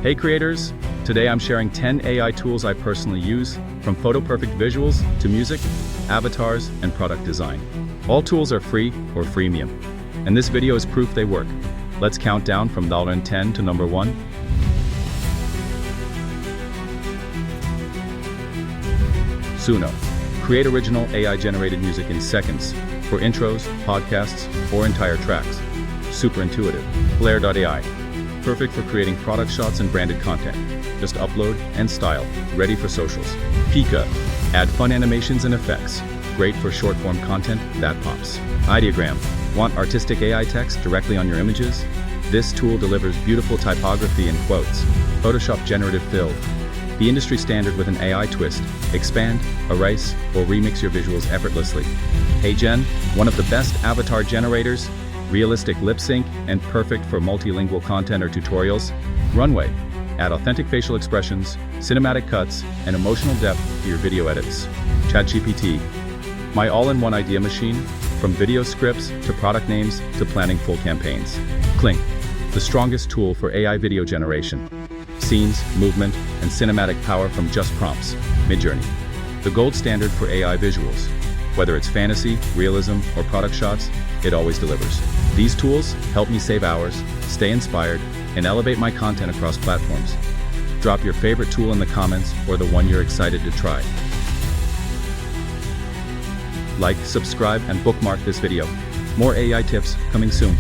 Hey creators, today I'm sharing 10 AI tools I personally use, from photo-perfect visuals to music, avatars, and product design. All tools are free or freemium, and this video is proof they work. Let's count down from $10 to number 1. Suno. Create original AI-generated music in seconds for intros, podcasts, or entire tracks. Super intuitive. Flair.ai. Perfect for creating product shots and branded content. Just upload and style. Ready for socials. Pika. Add fun animations and effects. Great for short-form content that pops. Ideogram. Want artistic AI text directly on your images? This tool delivers beautiful typography and quotes. Photoshop Generative Fill. The industry standard with an AI twist. Expand, erase, or remix your visuals effortlessly. HeyGen, one of the best avatar generators, realistic lip sync, and perfect for multilingual content or tutorials. Runway, add authentic facial expressions, cinematic cuts, and emotional depth to your video edits. ChatGPT, my all-in-one idea machine, from video scripts to product names to planning full campaigns. Kling, the strongest tool for AI video generation. Scenes, movement, and cinematic power from just prompts. Midjourney, the gold standard for AI visuals. Whether it's fantasy, realism, or product shots, it always delivers. These tools help me save hours, stay inspired, and elevate my content across platforms. Drop your favorite tool in the comments or the one you're excited to try. Like, subscribe, and bookmark this video. More AI tips coming soon.